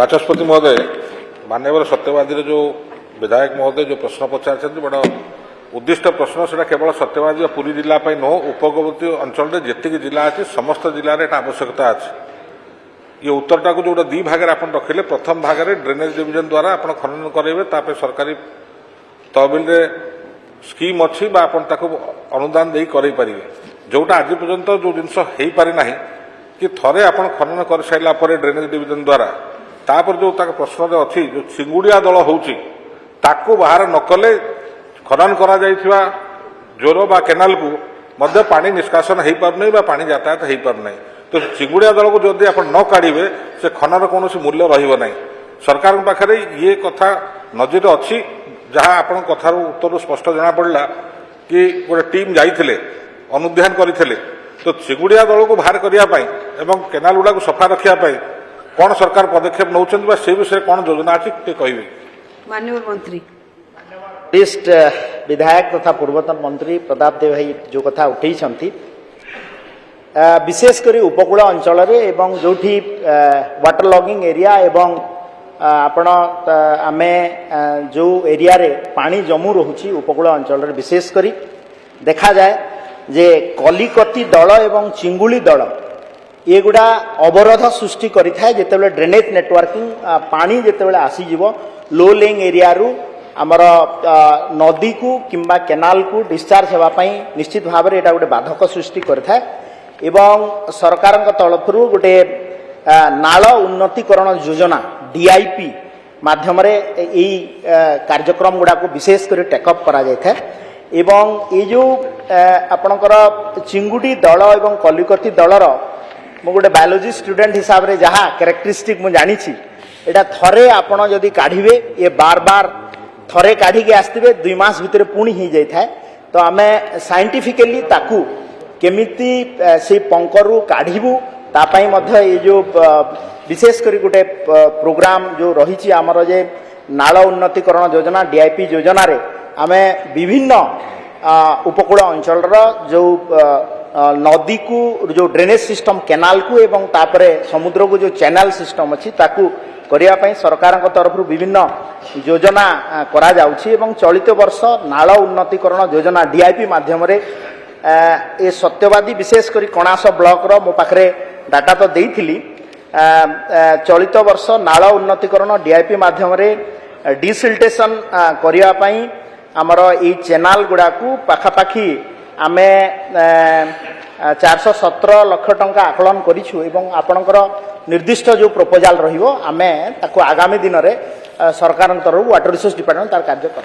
बाचस्पति महोदय, माननीय सत्यवादी जो विधायक महोदय जो प्रश्न पचार बड़ा उद्दिष्ट प्रश्न से केवल सत्यवादी पुरी जिला नुह उपकूलवर्ती अंचल जी जिला अच्छी समस्त जिले में आवश्यकता अच्छी। ये उत्तरटा को जो दी भाग आप रखिले, प्रथम भाग में ड्रेनेज डिविजन द्वारा आप खनन करेंगे, तापर सरकारी तहबिल स्कीम अच्छी अनुदान दे करें जोटा आज पर्यंत जो जिनस हो पारि ना कि थरे आप खनन कर सारा ड्रेनेज डिविजन द्वारा तापर जो प्रश्न अच्छी जो चिंगुड़िया दल होची ताकू बाहर नकले खनन करा जाइथिबा जोर बा केनाल को मध्य पानी निष्कासन हो पारना बा पानी यातायात हो पारना। तो चिंगुड़िया दल को जदि आप न काढ़े से खनन कौन मूल्य रहा। सरकार पाखे ये कथा नजर अच्छी जहाँ आप कथार उत्तर स्पष्ट जना पड़ा कि गोटे टीम जाइए अनुध्यान करते। तो चिंगुड़िया दल को बाहर करने एवं केनाल गुड़ा सफा रखापी कौन सरकार पदक्षेप नौकरी से विषय कौन योजना अच्छी कहे। माननीय मंत्री वरिष्ठ विधायक तथा पूर्वतन मंत्री प्रताप देव भाई जो कथा उठे विशेषकर उपकूल अंचल एवं जो वाटर लॉगिंग एरिया एवं आपण आमे जो एरिया रे पानी जमू रोची उपकूल अंचल विशेषकर देखा जाए जे कलिकती दल एवं चिंगुली दल ये गुड़ा अवरोध सृष्टि करें जिते ड्रेनेज नेटवर्किंग पानी जिते आसीज लो लेइंग एरिया रु आमर नदी को किंबा केनाल को डिस्चार्ज होगापाई निश्चित भाव में यहाँ गोटे बाधक सृष्टि करें। एवं सरकार तरफ गोटे नाल उन्नतीकरण योजना DIP माध्यम कार्यक्रम गुड़ा को विशेषकर टेकअप करा जाए। एवं ये जो आपणकर चिंगुड़ी दल एवं कलिकती दलर मु गोटे बायोलोजी स्टूडेंट हिसाब से जहाँ कैरेक्टरिस्टिक मुझे जानी यहाँ थरे आपड़ जदि काढ़े ये बार बार थरे काढ़ी आसते 2 मास भितर पुणी हो जाए। तो आम साइंटिफिकली ताकू केमिति से पंकरु काढ़ू तापाई मध्य ये जो विशेषकर गोटे प्रोग्राम जो रही आमर जे नाल उन्नतीकरण योजना DIP योजना रे आमे विभिन्न उपकूल अंचल जो नदी को जो ड्रेनेज सिस्टम केनाल को एवं तापरे समुद्र को जो चैनल सिस्टम अच्छी ताकू करने सरकार तरफ विभिन्न योजना करा जाउछि। एवं चलित वर्ष नाल उन्नतीकरण योजना DIP माध्यम ये सत्यवादी विशेषकर कणास ब्लॉक रो मो पाखरे डाटा तो देइथिली चलित वर्ष नाल उन्नतीकरण DIP माध्यम डिसिल्टेशन करिया पई हमर ई चैनल गुड़ा को पाखापाखी आमे 417 लाख टंका आकलन करिछु। एवं आपणकर निर्दिष्ट जो प्रपोजल रहिबो आमे ताको आगामी दिन रे सरकार तरफ वाटर रिसोर्स डिपार्टमेंट तार कार्य कर।